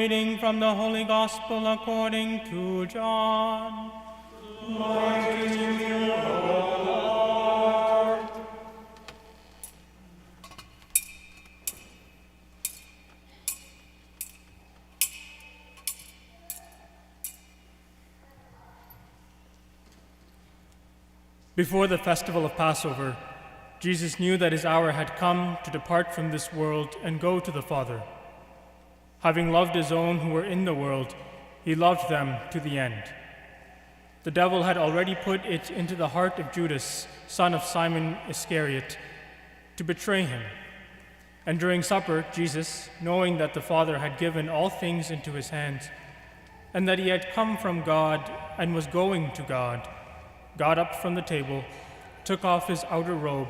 reading from the Holy Gospel according to John. Glory to you, O Lord. Before the festival of Passover, Jesus knew that his hour had come to depart from this world and go to the Father. Having loved his own who were in the world, he loved them to the end. The devil had already put it into the heart of Judas, son of Simon Iscariot, to betray him. And during supper, Jesus, knowing that the Father had given all things into his hands, and that he had come from God and was going to God, got up from the table, took off his outer robe,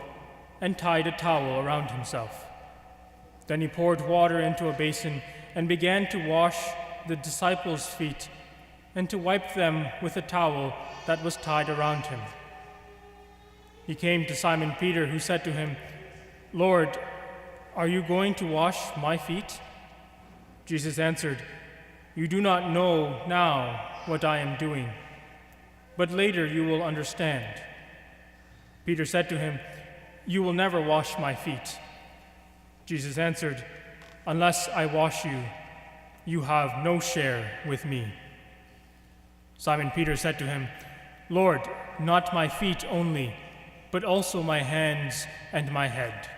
and tied a towel around himself. Then he poured water into a basin and began to wash the disciples' feet and to wipe them with a towel that was tied around him. He came to Simon Peter, who said to him, "Lord, are you going to wash my feet?" Jesus answered, "You do not know now what I am doing, but later you will understand." Peter said to him, "You will never wash my feet." Jesus answered, "Unless I wash you, you have no share with me." Simon Peter said to him, "Lord, not my feet only, but also my hands and my head."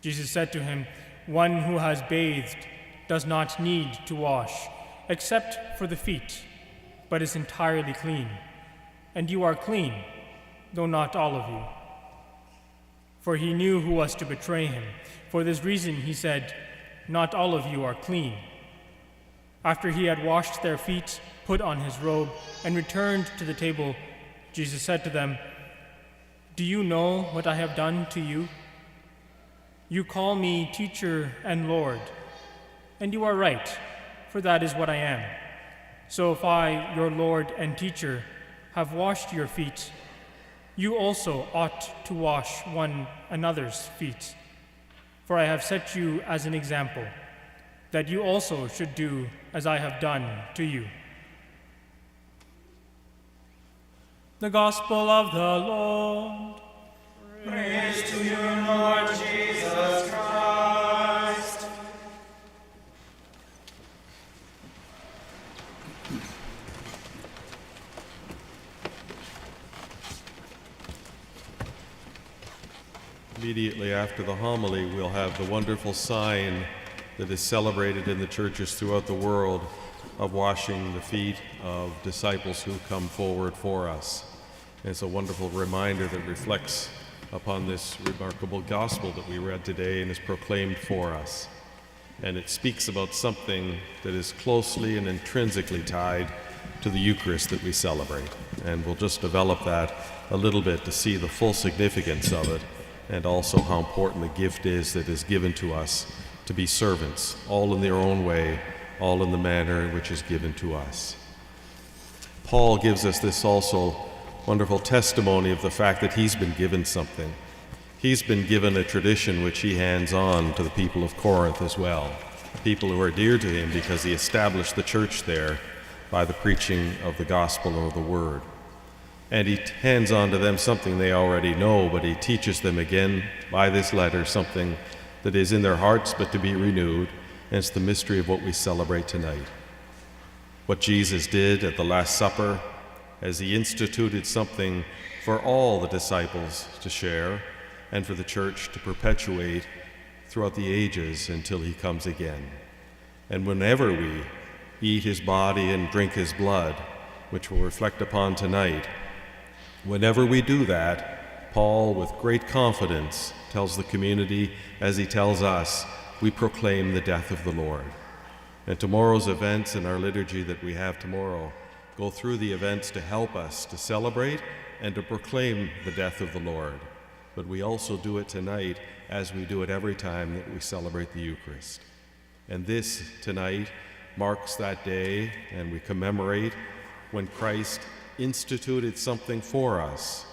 Jesus said to him, "One who has bathed does not need to wash, except for the feet, but is entirely clean. And you are clean, though not all of you." For he knew who was to betray him. For this reason he said, "Not all of you are clean." After he had washed their feet, put on his robe, and returned to the table, Jesus said to them, "Do you know what I have done to you? You call me teacher and Lord, and you are right, for that is what I am. So if I, your Lord and teacher, have washed your feet, you also ought to wash one another's feet. For I have set you as an example, that you also should do as I have done to you." The Gospel of the Lord. Praise to you, Lord Jesus Christ. Immediately after the homily, we'll have the wonderful sign that is celebrated in the churches throughout the world of washing the feet of disciples who come forward for us. And it's a wonderful reminder that reflects upon this remarkable gospel that we read today and is proclaimed for us. And it speaks about something that is closely and intrinsically tied to the Eucharist that we celebrate. And we'll just develop that a little bit to see the full significance of it, and also how important the gift is that is given to us to be servants, all in their own way, all in the manner in which is given to us. Paul gives us this also wonderful testimony of the fact that he's been given something. He's been given a tradition which he hands on to the people of Corinth as well, people who are dear to him because he established the church there by the preaching of the gospel and of the word. And he hands on to them something they already know, but he teaches them again by this letter something that is in their hearts but to be renewed, and it's the mystery of what we celebrate tonight. What Jesus did at the Last Supper, as he instituted something for all the disciples to share and for the church to perpetuate throughout the ages until he comes again. And whenever we eat his body and drink his blood, which we'll reflect upon tonight, whenever we do that, Paul, with great confidence, tells the community, as he tells us, we proclaim the death of the Lord. And tomorrow's events in our liturgy that we have tomorrow go through the events to help us to celebrate and to proclaim the death of the Lord. But we also do it tonight as we do it every time that we celebrate the Eucharist. And this tonight marks that day, and we commemorate when Christ instituted something for us,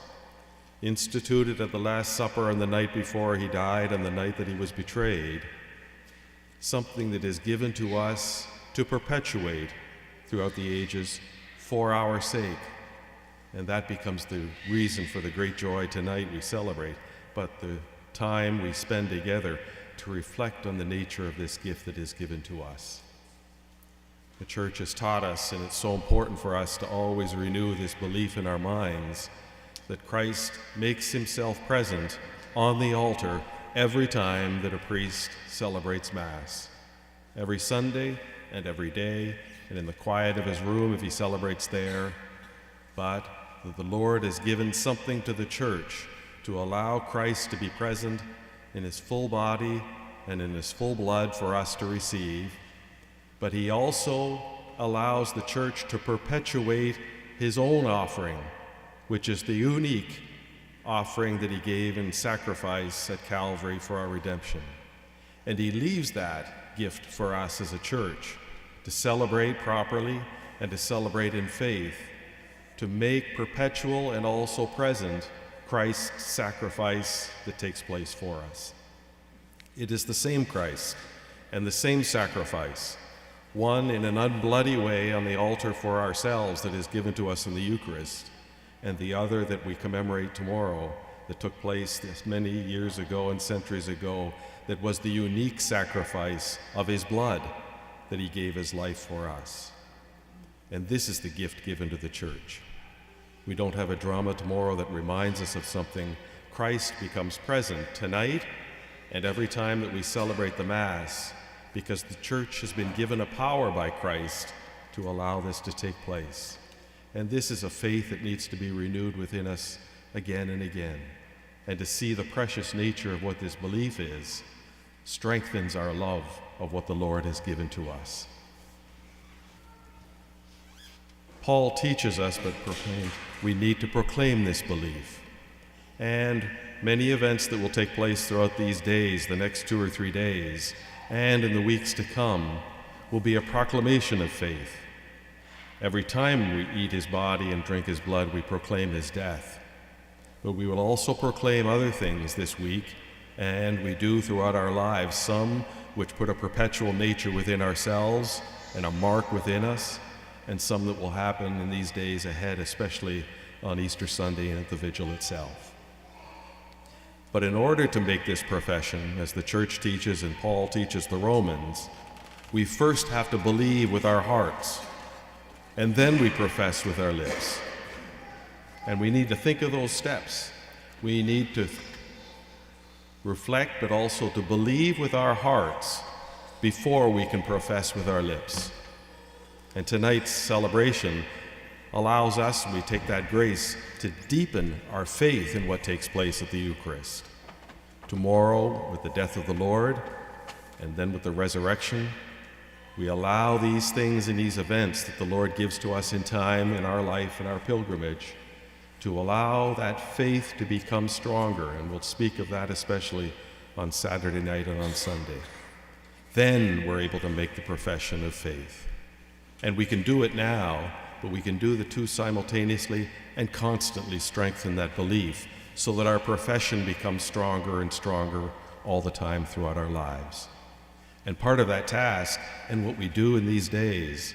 instituted at the Last Supper on the night before he died and the night that he was betrayed, something that is given to us to perpetuate throughout the ages for our sake. And that becomes the reason for the great joy tonight we celebrate, but the time we spend together to reflect on the nature of this gift that is given to us. The Church has taught us, and it's so important for us to always renew this belief in our minds, that Christ makes himself present on the altar every time that a priest celebrates Mass. Every Sunday and every day, and in the quiet of his room if he celebrates there. But that the Lord has given something to the Church to allow Christ to be present in his full body and in his full blood for us to receive. But he also allows the Church to perpetuate his own offering, which is the unique offering that he gave in sacrifice at Calvary for our redemption. And he leaves that gift for us as a church to celebrate properly and to celebrate in faith, to make perpetual and also present Christ's sacrifice that takes place for us. It is the same Christ and the same sacrifice, one in an unbloody way on the altar for ourselves that is given to us in the Eucharist, and the other that we commemorate tomorrow that took place this many years ago and centuries ago, that was the unique sacrifice of his blood that he gave his life for us. And this is the gift given to the Church. We don't have a drama tomorrow that reminds us of something. Christ becomes present tonight and every time that we celebrate the Mass, because the Church has been given a power by Christ to allow this to take place. And this is a faith that needs to be renewed within us again and again. And to see the precious nature of what this belief is strengthens our love of what the Lord has given to us. Paul teaches us, but we need to proclaim this belief. And many events that will take place throughout these days, the next 2 or 3 days, and in the weeks to come, will be a proclamation of faith. Every time we eat his body and drink his blood, we proclaim his death. But we will also proclaim other things this week, and we do throughout our lives, some which put a perpetual nature within ourselves and a mark within us, and some that will happen in these days ahead, especially on Easter Sunday and at the Vigil itself. But in order to make this profession, as the Church teaches and Paul teaches the Romans, we first have to believe with our hearts, and then we profess with our lips. And we need to think of those steps. We need to reflect, but also to believe with our hearts before we can profess with our lips. And tonight's celebration allows us, we take that grace, to deepen our faith in what takes place at the Eucharist. Tomorrow, with the death of the Lord, and then with the resurrection, we allow these things and these events that the Lord gives to us in time in our life and our pilgrimage to allow that faith to become stronger, and we'll speak of that especially on Saturday night and on Sunday. Then we're able to make the profession of faith. And we can do it now, but we can do the two simultaneously and constantly strengthen that belief so that our profession becomes stronger and stronger all the time throughout our lives. And part of that task, and what we do in these days,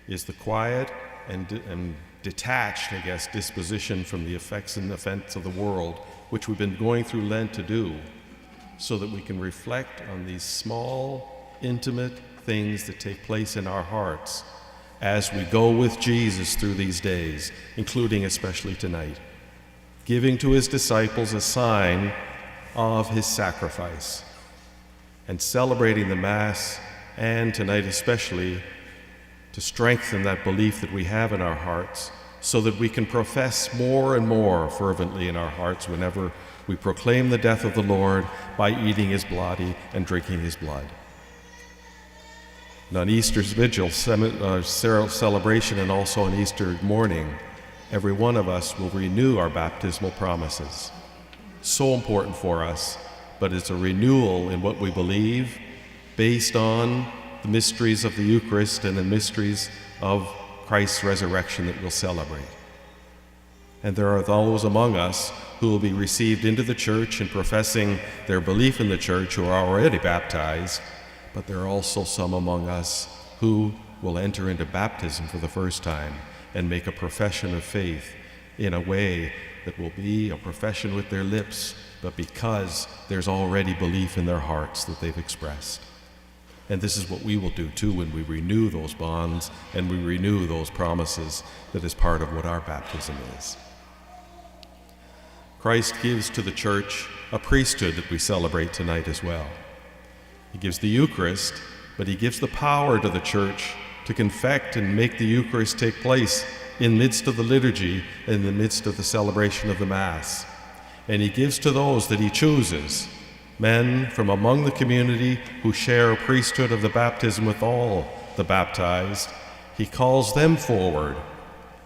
is the quiet and detached, disposition from the effects and offense of the world, which we've been going through Lent to do, so that we can reflect on these small, intimate things that take place in our hearts as we go with Jesus through these days, including especially tonight, giving to his disciples a sign of his sacrifice, and celebrating the Mass, and tonight especially, to strengthen that belief that we have in our hearts so that we can profess more and more fervently in our hearts whenever we proclaim the death of the Lord by eating his body and drinking his blood. And on Easter's Vigil celebration and also on Easter morning, every one of us will renew our baptismal promises. So important for us, but it's a renewal in what we believe based on the mysteries of the Eucharist and the mysteries of Christ's resurrection that we'll celebrate. And there are those among us who will be received into the Church and professing their belief in the Church who are already baptized, but there are also some among us who will enter into baptism for the first time and make a profession of faith in a way that will be a profession with their lips, but because there's already belief in their hearts that they've expressed. And this is what we will do too when we renew those bonds and we renew those promises that is part of what our baptism is. Christ gives to the church a priesthood that we celebrate tonight as well. He gives the Eucharist, but he gives the power to the church to confect and make the Eucharist take place in midst of the liturgy, in the midst of the celebration of the Mass. And he gives to those that he chooses, men from among the community who share a priesthood of the baptism with all the baptized. He calls them forward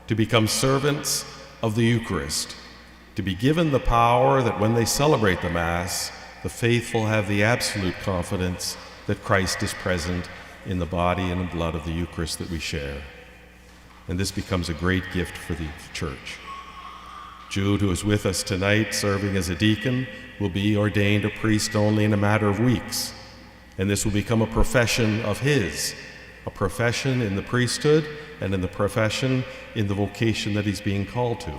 to become servants of the Eucharist, to be given the power that when they celebrate the Mass, the faithful have the absolute confidence that Christ is present in the body and blood of the Eucharist that we share. And this becomes a great gift for the church. Jude, who is with us tonight serving as a deacon, will be ordained a priest only in a matter of weeks. And this will become a profession of his, a profession in the priesthood and in the profession in the vocation that he's being called to.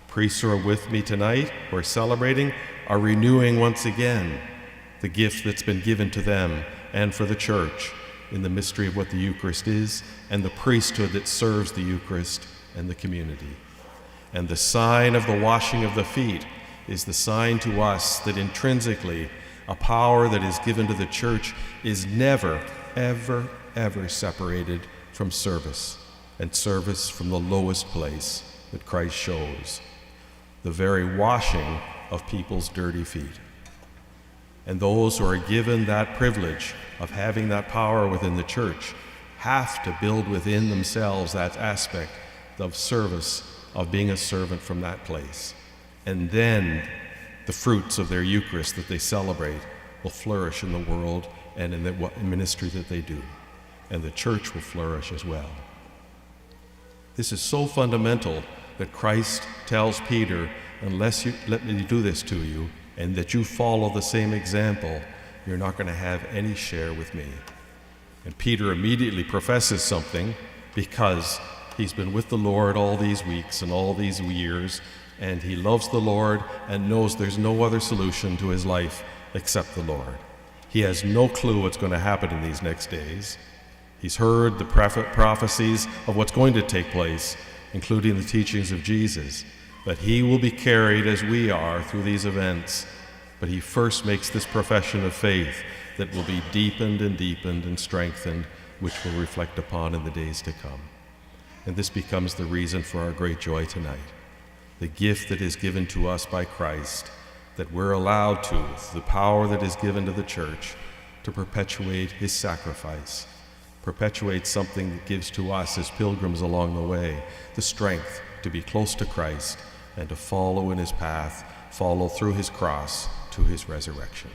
Priests who are with me tonight, who are celebrating, are renewing once again the gift that's been given to them and for the church in the mystery of what the Eucharist is and the priesthood that serves the Eucharist and the community. And the sign of the washing of the feet is the sign to us that intrinsically a power that is given to the church is never, ever, ever separated from service, and service from the lowest place that Christ shows, the very washing of people's dirty feet. And those who are given that privilege of having that power within the church have to build within themselves that aspect of service, of being a servant from that place. And then the fruits of their Eucharist that they celebrate will flourish in the world and in the ministry that they do. And the church will flourish as well. This is so fundamental that Christ tells Peter, unless you let me do this to you, and that you follow the same example, you're not going to have any share with me. And Peter immediately professes something because he's been with the Lord all these weeks and all these years, and he loves the Lord and knows there's no other solution to his life except the Lord. He has no clue what's going to happen in these next days. He's heard the prophecies of what's going to take place, including the teachings of Jesus, that he will be carried as we are through these events. But he first makes this profession of faith that will be deepened and strengthened, which we'll reflect upon in the days to come. And this becomes the reason for our great joy tonight. The gift that is given to us by Christ, that we're allowed to, the power that is given to the church, to perpetuate his sacrifice, perpetuate something that gives to us as pilgrims along the way the strength to be close to Christ and to follow in his path, follow through his cross to his resurrection.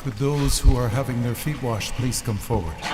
Could those who are having their feet washed please come forward?